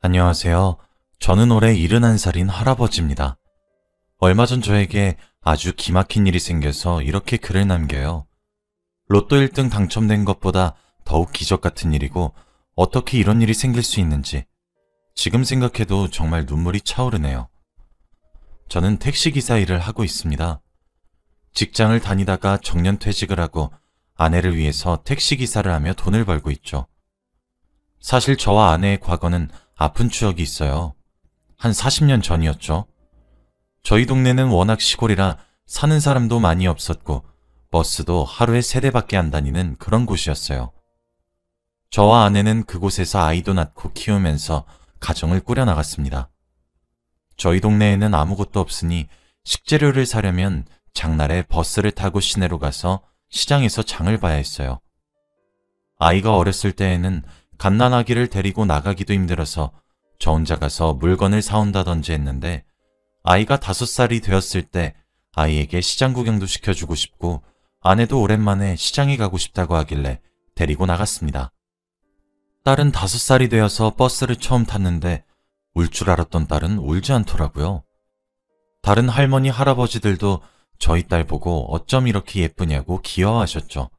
안녕하세요. 저는 올해 71살인 할아버지입니다. 얼마 전 저에게 아주 기막힌 일이 생겨서 이렇게 글을 남겨요. 로또 1등 당첨된 것보다 더욱 기적 같은 일이고 어떻게 이런 일이 생길 수 있는지 지금 생각해도 정말 눈물이 차오르네요. 저는 택시기사 일을 하고 있습니다. 직장을 다니다가 정년퇴직을 하고 아내를 위해서 택시기사를 하며 돈을 벌고 있죠. 사실 저와 아내의 과거는 아픈 추억이 있어요. 한 40년 전이었죠. 저희 동네는 워낙 시골이라 사는 사람도 많이 없었고 버스도 하루에 3대밖에 안 다니는 그런 곳이었어요. 저와 아내는 그곳에서 아이도 낳고 키우면서 가정을 꾸려나갔습니다. 저희 동네에는 아무것도 없으니 식재료를 사려면 장날에 버스를 타고 시내로 가서 시장에서 장을 봐야 했어요. 아이가 어렸을 때에는 갓난아기를 데리고 나가기도 힘들어서 저 혼자 가서 물건을 사온다든지 했는데 아이가 5살이 되었을 때 아이에게 시장 구경도 시켜주고 싶고 아내도 오랜만에 시장에 가고 싶다고 하길래 데리고 나갔습니다. 딸은 5살이 되어서 버스를 처음 탔는데 울 줄 알았던 딸은 울지 않더라고요. 다른 할머니, 할아버지들도 저희 딸 보고 어쩜 이렇게 예쁘냐고 귀여워하셨죠.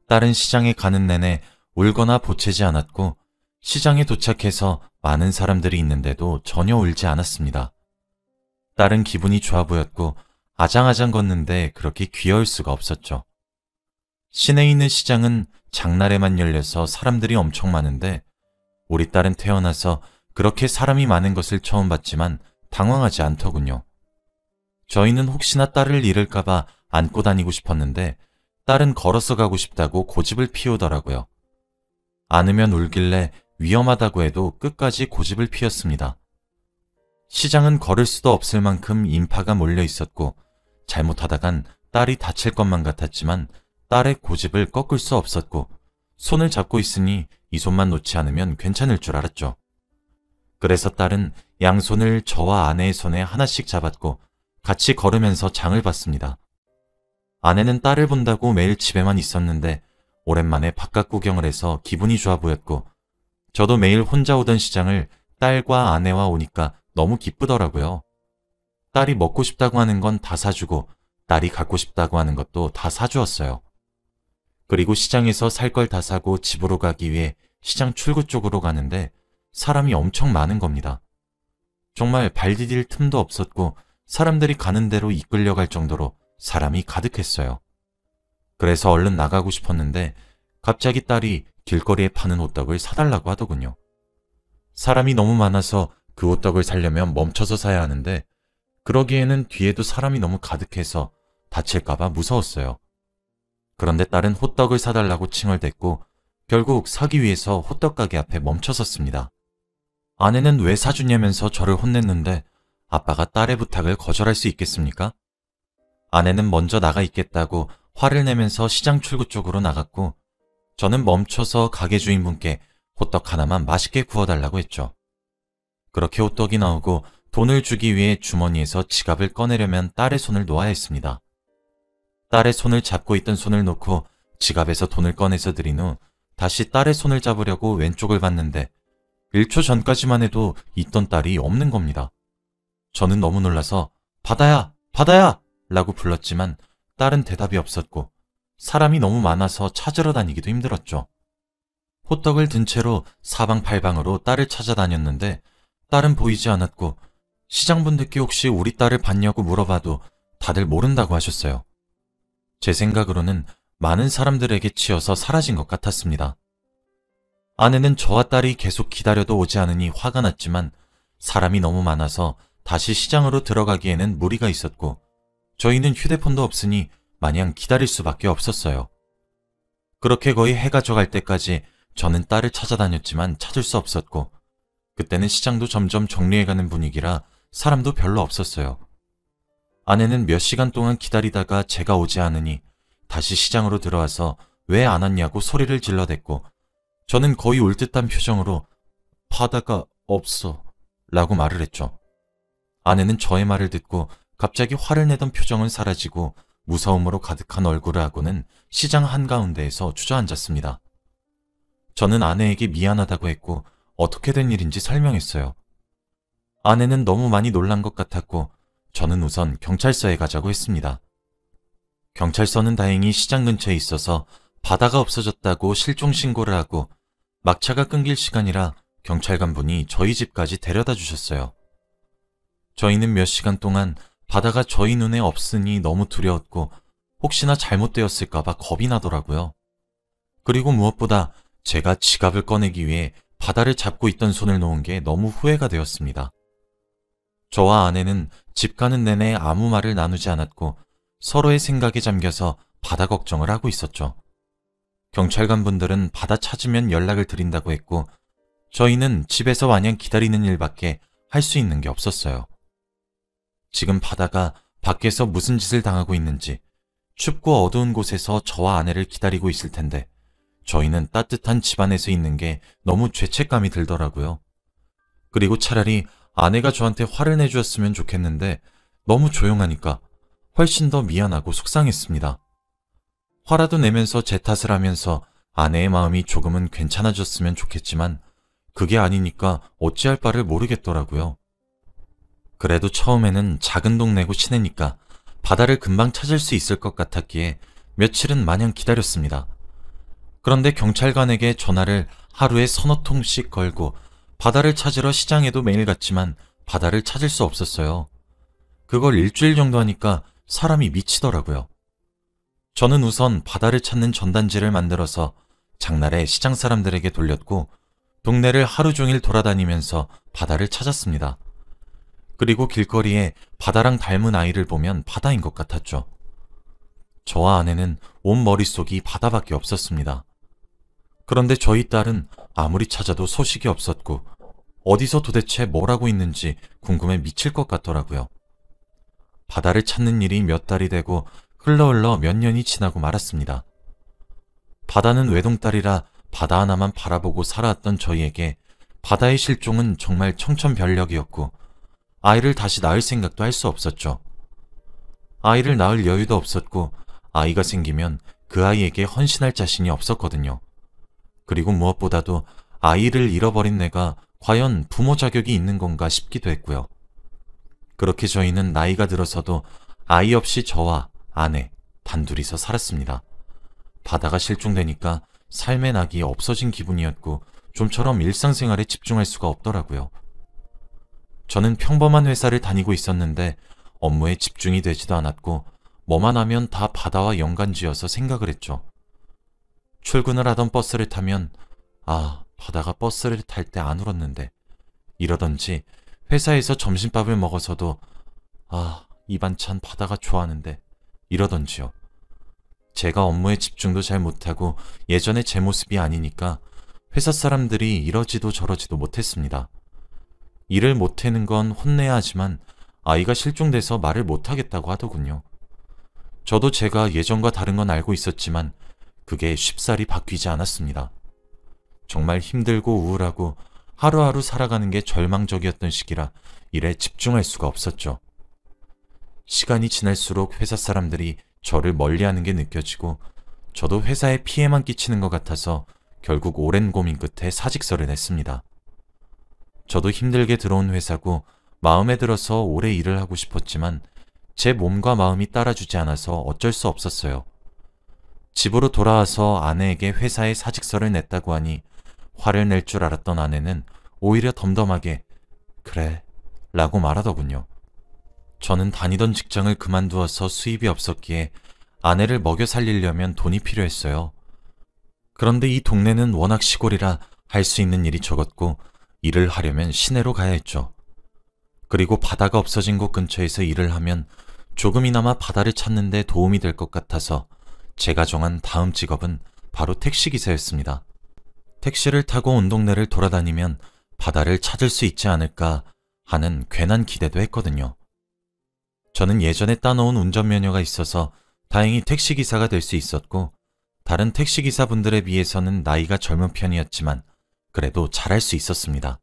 딸은 시장에 가는 내내 울거나 보채지 않았고 시장에 도착해서 많은 사람들이 있는데도 전혀 울지 않았습니다. 딸은 기분이 좋아 보였고 아장아장 걷는데 그렇게 귀여울 수가 없었죠. 시내에 있는 시장은 장날에만 열려서 사람들이 엄청 많은데 우리 딸은 태어나서 그렇게 사람이 많은 것을 처음 봤지만 당황하지 않더군요. 저희는 혹시나 딸을 잃을까봐 안고 다니고 싶었는데 딸은 걸어서 가고 싶다고 고집을 피우더라고요. 안으면 울길래 위험하다고 해도 끝까지 고집을 피웠습니다. 시장은 걸을 수도 없을 만큼 인파가 몰려 있었고 잘못하다간 딸이 다칠 것만 같았지만 딸의 고집을 꺾을 수 없었고 손을 잡고 있으니 이 손만 놓지 않으면 괜찮을 줄 알았죠. 그래서 딸은 양손을 저와 아내의 손에 하나씩 잡았고 같이 걸으면서 장을 봤습니다. 아내는 딸을 본다고 매일 집에만 있었는데 오랜만에 바깥 구경을 해서 기분이 좋아 보였고 저도 매일 혼자 오던 시장을 딸과 아내와 오니까 너무 기쁘더라고요. 딸이 먹고 싶다고 하는 건 다 사주고 딸이 갖고 싶다고 하는 것도 다 사주었어요. 그리고 시장에서 살 걸 다 사고 집으로 가기 위해 시장 출구 쪽으로 가는데 사람이 엄청 많은 겁니다. 정말 발 디딜 틈도 없었고 사람들이 가는 대로 이끌려갈 정도로 사람이 가득했어요. 그래서 얼른 나가고 싶었는데 갑자기 딸이 길거리에 파는 호떡을 사달라고 하더군요. 사람이 너무 많아서 그 호떡을 사려면 멈춰서 사야 하는데 그러기에는 뒤에도 사람이 너무 가득해서 다칠까봐 무서웠어요. 그런데 딸은 호떡을 사달라고 칭얼댔고 결국 사기 위해서 호떡 가게 앞에 멈춰섰습니다. 아내는 왜 사주냐면서 저를 혼냈는데 아빠가 딸의 부탁을 거절할 수 있겠습니까? 아내는 먼저 나가 있겠다고 화를 내면서 시장 출구 쪽으로 나갔고 저는 멈춰서 가게 주인분께 호떡 하나만 맛있게 구워달라고 했죠. 그렇게 호떡이 나오고 돈을 주기 위해 주머니에서 지갑을 꺼내려면 딸의 손을 놓아야 했습니다. 딸의 손을 잡고 있던 손을 놓고 지갑에서 돈을 꺼내서 드린 후 다시 딸의 손을 잡으려고 왼쪽을 봤는데 1초 전까지만 해도 있던 딸이 없는 겁니다. 저는 너무 놀라서 바다야! 바다야! 라고 불렀지만 딸은 대답이 없었고 사람이 너무 많아서 찾으러 다니기도 힘들었죠. 호떡을 든 채로 사방팔방으로 딸을 찾아다녔는데 딸은 보이지 않았고 시장분들께 혹시 우리 딸을 봤냐고 물어봐도 다들 모른다고 하셨어요. 제 생각으로는 많은 사람들에게 치여서 사라진 것 같았습니다. 아내는 저와 딸이 계속 기다려도 오지 않으니 화가 났지만 사람이 너무 많아서 다시 시장으로 들어가기에는 무리가 있었고 저희는 휴대폰도 없으니 마냥 기다릴 수밖에 없었어요. 그렇게 거의 해가 져갈 때까지 저는 딸을 찾아다녔지만 찾을 수 없었고 그때는 시장도 점점 정리해가는 분위기라 사람도 별로 없었어요. 아내는 몇 시간 동안 기다리다가 제가 오지 않으니 다시 시장으로 들어와서 왜 안 왔냐고 소리를 질러댔고 저는 거의 울 듯한 표정으로 바다가 없어 라고 말을 했죠. 아내는 저의 말을 듣고 갑자기 화를 내던 표정은 사라지고 무서움으로 가득한 얼굴을 하고는 시장 한가운데에서 주저앉았습니다. 저는 아내에게 미안하다고 했고 어떻게 된 일인지 설명했어요. 아내는 너무 많이 놀란 것 같았고 저는 우선 경찰서에 가자고 했습니다. 경찰서는 다행히 시장 근처에 있어서 바다가 없어졌다고 실종 신고를 하고 막차가 끊길 시간이라 경찰관 분이 저희 집까지 데려다 주셨어요. 저희는 몇 시간 동안 바다가 저희 눈에 없으니 너무 두려웠고 혹시나 잘못되었을까봐 겁이 나더라고요. 그리고 무엇보다 제가 지갑을 꺼내기 위해 바다를 잡고 있던 손을 놓은 게 너무 후회가 되었습니다. 저와 아내는 집 가는 내내 아무 말을 나누지 않았고 서로의 생각에 잠겨서 바다 걱정을 하고 있었죠. 경찰관 분들은 바다 찾으면 연락을 드린다고 했고 저희는 집에서 마냥 기다리는 일밖에 할 수 있는 게 없었어요. 지금 바다가 밖에서 무슨 짓을 당하고 있는지 춥고 어두운 곳에서 저와 아내를 기다리고 있을 텐데 저희는 따뜻한 집 안에서 있는 게 너무 죄책감이 들더라고요. 그리고 차라리 아내가 저한테 화를 내주었으면 좋겠는데 너무 조용하니까 훨씬 더 미안하고 속상했습니다. 화라도 내면서 제 탓을 하면서 아내의 마음이 조금은 괜찮아졌으면 좋겠지만 그게 아니니까 어찌할 바를 모르겠더라고요. 그래도 처음에는 작은 동네고 시내니까 바다를 금방 찾을 수 있을 것 같았기에 며칠은 마냥 기다렸습니다. 그런데 경찰관에게 전화를 하루에 서너 통씩 걸고 바다를 찾으러 시장에도 매일 갔지만 바다를 찾을 수 없었어요. 그걸 일주일 정도 하니까 사람이 미치더라고요. 저는 우선 바다를 찾는 전단지를 만들어서 장날에 시장 사람들에게 돌렸고 동네를 하루 종일 돌아다니면서 바다를 찾았습니다. 그리고 길거리에 바다랑 닮은 아이를 보면 바다인 것 같았죠. 저와 아내는 온 머릿속이 바다밖에 없었습니다. 그런데 저희 딸은 아무리 찾아도 소식이 없었고 어디서 도대체 뭘 하고 있는지 궁금해 미칠 것 같더라고요. 바다를 찾는 일이 몇 달이 되고 흘러 몇 년이 지나고 말았습니다. 바다는 외동딸이라 바다 하나만 바라보고 살아왔던 저희에게 바다의 실종은 정말 청천벽력이었고 아이를 다시 낳을 생각도 할 수 없었죠. 아이를 낳을 여유도 없었고 아이가 생기면 그 아이에게 헌신할 자신이 없었거든요. 그리고 무엇보다도 아이를 잃어버린 내가 과연 부모 자격이 있는 건가 싶기도 했고요. 그렇게 저희는 나이가 들어서도 아이 없이 저와 아내 단둘이서 살았습니다. 바다가 실종되니까 삶의 낙이 없어진 기분이었고 좀처럼 일상생활에 집중할 수가 없더라고요. 저는 평범한 회사를 다니고 있었는데 업무에 집중이 되지도 않았고 뭐만 하면 다 바다와 연관지어서 생각을 했죠. 출근을 하던 버스를 타면 바다가 버스를 탈 때 안 울었는데 이러던지 회사에서 점심밥을 먹어서도 이 반찬 바다가 좋아하는데 이러던지요. 제가 업무에 집중도 잘 못하고 예전에 제 모습이 아니니까 회사 사람들이 이러지도 저러지도 못했습니다. 일을 못하는 건 혼내야 하지만 아이가 실종돼서 말을 못하겠다고 하더군요. 저도 제가 예전과 다른 건 알고 있었지만 그게 쉽사리 바뀌지 않았습니다. 정말 힘들고 우울하고 하루하루 살아가는 게 절망적이었던 시기라 일에 집중할 수가 없었죠. 시간이 지날수록 회사 사람들이 저를 멀리하는 게 느껴지고 저도 회사에 피해만 끼치는 것 같아서 결국 오랜 고민 끝에 사직서를 냈습니다. 저도 힘들게 들어온 회사고 마음에 들어서 오래 일을 하고 싶었지만 제 몸과 마음이 따라주지 않아서 어쩔 수 없었어요. 집으로 돌아와서 아내에게 회사에 사직서를 냈다고 하니 화를 낼 줄 알았던 아내는 오히려 덤덤하게 그래 라고 말하더군요. 저는 다니던 직장을 그만두어서 수입이 없었기에 아내를 먹여 살리려면 돈이 필요했어요. 그런데 이 동네는 워낙 시골이라 할 수 있는 일이 적었고 일을 하려면 시내로 가야 했죠. 그리고 바다가 없어진 곳 근처에서 일을 하면 조금이나마 바다를 찾는 데 도움이 될 것 같아서 제가 정한 다음 직업은 바로 택시기사였습니다. 택시를 타고 온 동네를 돌아다니면 바다를 찾을 수 있지 않을까 하는 괜한 기대도 했거든요. 저는 예전에 따놓은 운전면허가 있어서 다행히 택시기사가 될 수 있었고 다른 택시기사분들에 비해서는 나이가 젊은 편이었지만 그래도 잘할 수 있었습니다.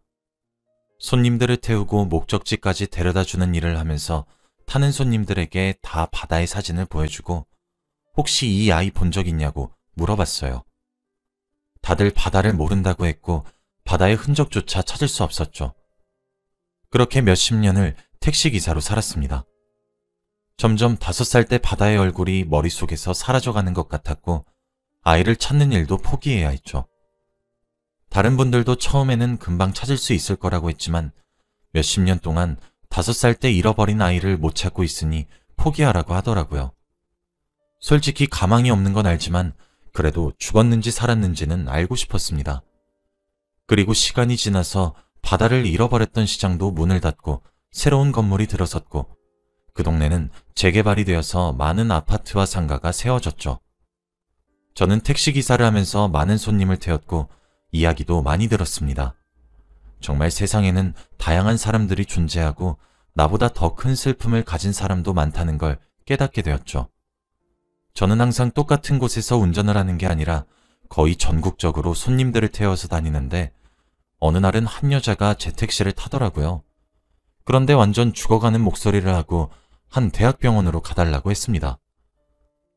손님들을 태우고 목적지까지 데려다주는 일을 하면서 타는 손님들에게 다 바다의 사진을 보여주고 혹시 이 아이 본 적 있냐고 물어봤어요. 다들 바다를 모른다고 했고 바다의 흔적조차 찾을 수 없었죠. 그렇게 몇십 년을 택시기사로 살았습니다. 점점 5살 때 바다의 얼굴이 머릿속에서 사라져가는 것 같았고 아이를 찾는 일도 포기해야 했죠. 다른 분들도 처음에는 금방 찾을 수 있을 거라고 했지만 몇십 년 동안 5살 때 잃어버린 아이를 못 찾고 있으니 포기하라고 하더라고요. 솔직히 가망이 없는 건 알지만 그래도 죽었는지 살았는지는 알고 싶었습니다. 그리고 시간이 지나서 바다를 잃어버렸던 시장도 문을 닫고 새로운 건물이 들어섰고 그 동네는 재개발이 되어서 많은 아파트와 상가가 세워졌죠. 저는 택시기사를 하면서 많은 손님을 태웠고 이야기도 많이 들었습니다. 정말 세상에는 다양한 사람들이 존재하고 나보다 더 큰 슬픔을 가진 사람도 많다는 걸 깨닫게 되었죠. 저는 항상 똑같은 곳에서 운전을 하는 게 아니라 거의 전국적으로 손님들을 태워서 다니는데 어느 날은 한 여자가 제 택시를 타더라고요. 그런데 완전 죽어가는 목소리를 하고 한 대학병원으로 가달라고 했습니다.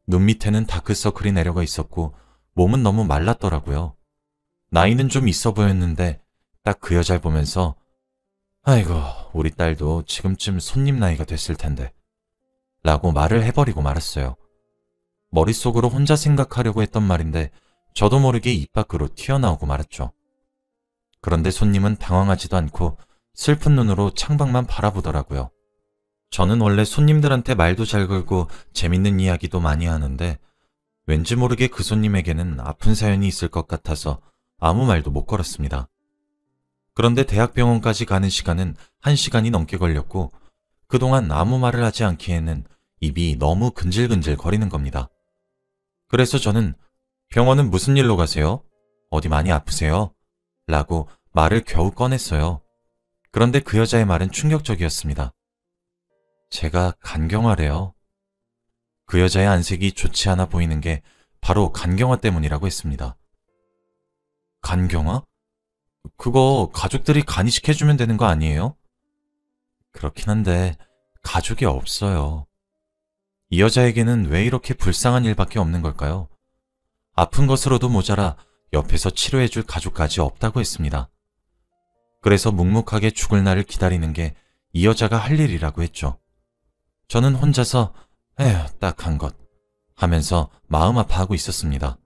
눈 밑에는 다크서클이 내려가 있었고 몸은 너무 말랐더라고요. 나이는 좀 있어 보였는데 딱 그 여자를 보면서 아이고 우리 딸도 지금쯤 손님 나이가 됐을 텐데 라고 말을 해버리고 말았어요. 머릿속으로 혼자 생각하려고 했던 말인데 저도 모르게 입 밖으로 튀어나오고 말았죠. 그런데 손님은 당황하지도 않고 슬픈 눈으로 창밖만 바라보더라고요. 저는 원래 손님들한테 말도 잘 걸고 재밌는 이야기도 많이 하는데 왠지 모르게 그 손님에게는 아픈 사연이 있을 것 같아서 아무 말도 못 걸었습니다. 그런데 대학병원까지 가는 시간은 1시간이 넘게 걸렸고 그동안 아무 말을 하지 않기에는 입이 너무 근질근질 거리는 겁니다. 그래서 저는 병원은 무슨 일로 가세요? 어디 많이 아프세요? 라고 말을 겨우 꺼냈어요. 그런데 그 여자의 말은 충격적이었습니다. 제가 간경화래요. 그 여자의 안색이 좋지 않아 보이는 게 바로 간경화 때문이라고 했습니다. 간경화? 그거 가족들이 간이식해주면 되는 거 아니에요? 그렇긴 한데 가족이 없어요. 이 여자에게는 왜 이렇게 불쌍한 일밖에 없는 걸까요? 아픈 것으로도 모자라 옆에서 치료해줄 가족까지 없다고 했습니다. 그래서 묵묵하게 죽을 날을 기다리는 게 이 여자가 할 일이라고 했죠. 저는 혼자서 에휴 딱한 것 하면서 마음 아파하고 있었습니다.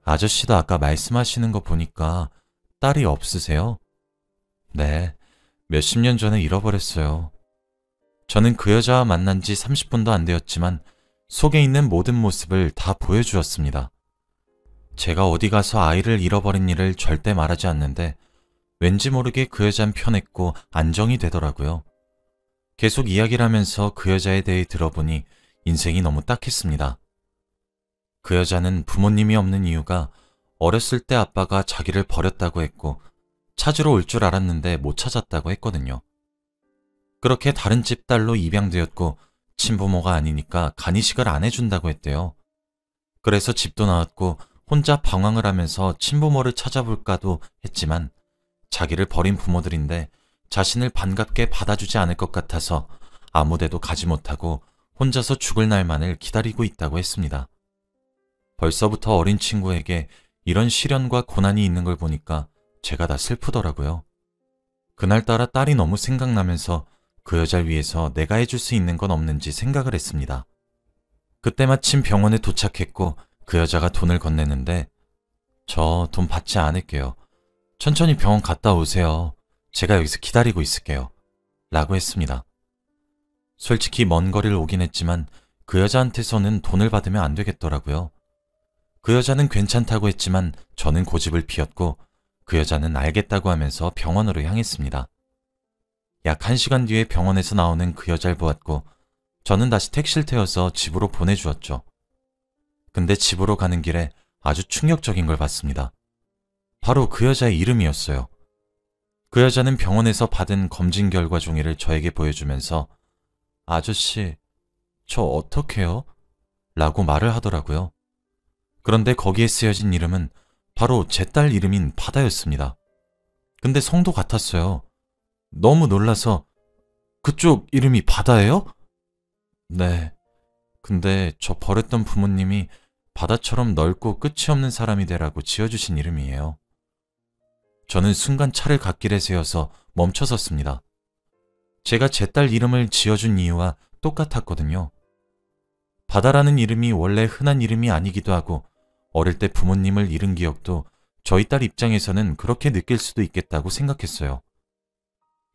아저씨도 아까 말씀하시는 거 보니까 딸이 없으세요? 네, 몇십 년 전에 잃어버렸어요. 저는 그 여자와 만난 지 30분도 안 되었지만 속에 있는 모든 모습을 다 보여주었습니다. 제가 어디 가서 아이를 잃어버린 일을 절대 말하지 않는데 왠지 모르게 그 여자는 편했고 안정이 되더라고요. 계속 이야기를 하면서 그 여자에 대해 들어보니 인생이 너무 딱했습니다. 그 여자는 부모님이 없는 이유가 어렸을 때 아빠가 자기를 버렸다고 했고 찾으러 올 줄 알았는데 못 찾았다고 했거든요. 그렇게 다른 집 딸로 입양되었고 친부모가 아니니까 간이식을 안 해준다고 했대요. 그래서 집도 나왔고 혼자 방황을 하면서 친부모를 찾아볼까도 했지만 자기를 버린 부모들인데 자신을 반갑게 받아주지 않을 것 같아서 아무데도 가지 못하고 혼자서 죽을 날만을 기다리고 있다고 했습니다. 벌써부터 어린 친구에게 이런 시련과 고난이 있는 걸 보니까 제가 다 슬프더라고요. 그날따라 딸이 너무 생각나면서 그 여자를 위해서 내가 해줄 수 있는 건 없는지 생각을 했습니다. 그때 마침 병원에 도착했고 그 여자가 돈을 건네는데 저 돈 받지 않을게요. 천천히 병원 갔다 오세요. 제가 여기서 기다리고 있을게요. 라고 했습니다. 솔직히 먼 거리를 오긴 했지만 그 여자한테서는 돈을 받으면 안 되겠더라고요. 그 여자는 괜찮다고 했지만 저는 고집을 피웠고 그 여자는 알겠다고 하면서 병원으로 향했습니다. 약 1시간 뒤에 병원에서 나오는 그 여자를 보았고 저는 다시 택시를 태워서 집으로 보내주었죠. 근데 집으로 가는 길에 아주 충격적인 걸 봤습니다. 바로 그 여자의 이름이었어요. 그 여자는 병원에서 받은 검진 결과 종이를 저에게 보여주면서 아저씨, 저 어떡해요? 라고 말을 하더라고요. 그런데 거기에 쓰여진 이름은 바로 제 딸 이름인 바다였습니다. 근데 성도 같았어요. 너무 놀라서 그쪽 이름이 바다예요? 네. 근데 저 버렸던 부모님이 바다처럼 넓고 끝이 없는 사람이 되라고 지어주신 이름이에요. 저는 순간 차를 갓길에 세워서 멈춰섰습니다. 제가 제 딸 이름을 지어준 이유와 똑같았거든요. 바다라는 이름이 원래 흔한 이름이 아니기도 하고 어릴 때 부모님을 잃은 기억도 저희 딸 입장에서는 그렇게 느낄 수도 있겠다고 생각했어요.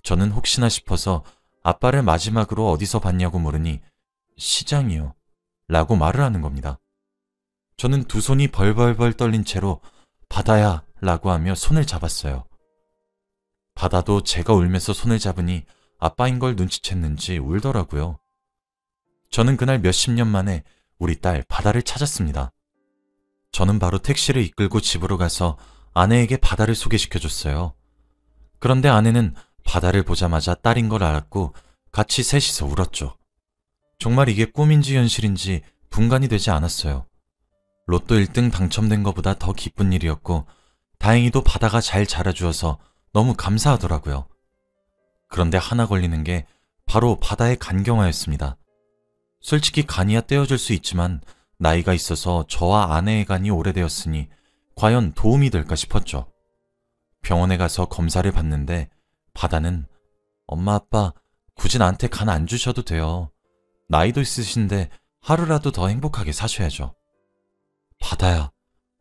저는 혹시나 싶어서 아빠를 마지막으로 어디서 봤냐고 물으니 시장이요 라고 말을 하는 겁니다. 저는 두 손이 벌벌벌 떨린 채로 바다야 라고 하며 손을 잡았어요. 바다도 제가 울면서 손을 잡으니 아빠인 걸 눈치챘는지 울더라고요. 저는 그날 몇십 년 만에 우리 딸 바다를 찾았습니다. 저는 바로 택시를 이끌고 집으로 가서 아내에게 바다를 소개시켜줬어요. 그런데 아내는 바다를 보자마자 딸인 걸 알았고 같이 셋이서 울었죠. 정말 이게 꿈인지 현실인지 분간이 되지 않았어요. 로또 1등 당첨된 것보다 더 기쁜 일이었고 다행히도 바다가 잘 자라주어서 너무 감사하더라고요. 그런데 하나 걸리는 게 바로 바다의 간경화였습니다. 솔직히 간이야 떼어줄 수 있지만 나이가 있어서 저와 아내의 간이 오래되었으니 과연 도움이 될까 싶었죠. 병원에 가서 검사를 받는데 바다는 엄마 아빠 굳이 나한테 간 안 주셔도 돼요. 나이도 있으신데 하루라도 더 행복하게 사셔야죠. 바다야,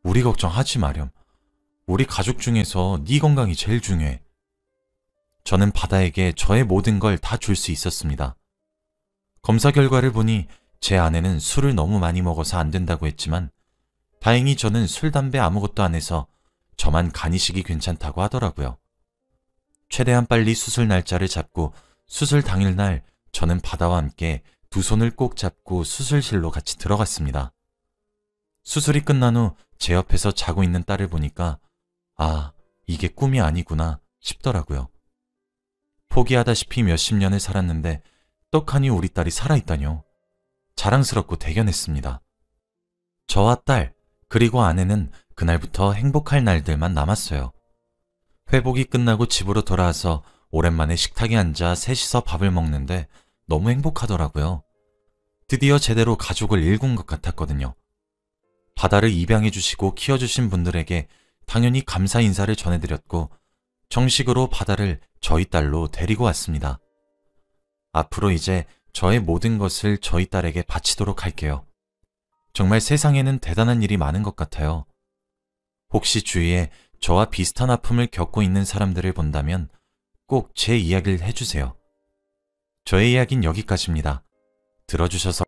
우리 걱정하지 마렴. 우리 가족 중에서 네 건강이 제일 중요해. 저는 바다에게 저의 모든 걸 다 줄 수 있었습니다. 검사 결과를 보니 제 아내는 술을 너무 많이 먹어서 안 된다고 했지만 다행히 저는 술, 담배 아무것도 안 해서 저만 간이식이 괜찮다고 하더라고요. 최대한 빨리 수술 날짜를 잡고 수술 당일날 저는 바다와 함께 두 손을 꼭 잡고 수술실로 같이 들어갔습니다. 수술이 끝난 후 제 옆에서 자고 있는 딸을 보니까 아, 이게 꿈이 아니구나 싶더라고요. 포기하다시피 몇십 년을 살았는데 떡하니 우리 딸이 살아있다뇨. 자랑스럽고 대견했습니다. 저와 딸, 그리고 아내는 그날부터 행복할 날들만 남았어요. 회복이 끝나고 집으로 돌아와서 오랜만에 식탁에 앉아 셋이서 밥을 먹는데 너무 행복하더라고요. 드디어 제대로 가족을 일군 것 같았거든요. 바다를 입양해 주시고 키워주신 분들에게 당연히 감사 인사를 전해드렸고 정식으로 바다를 저희 딸로 데리고 왔습니다. 앞으로 이제 저의 모든 것을 저희 딸에게 바치도록 할게요. 정말 세상에는 대단한 일이 많은 것 같아요. 혹시 주위에 저와 비슷한 아픔을 겪고 있는 사람들을 본다면 꼭 제 이야기를 해주세요. 저의 이야기는 여기까지입니다. 들어주셔서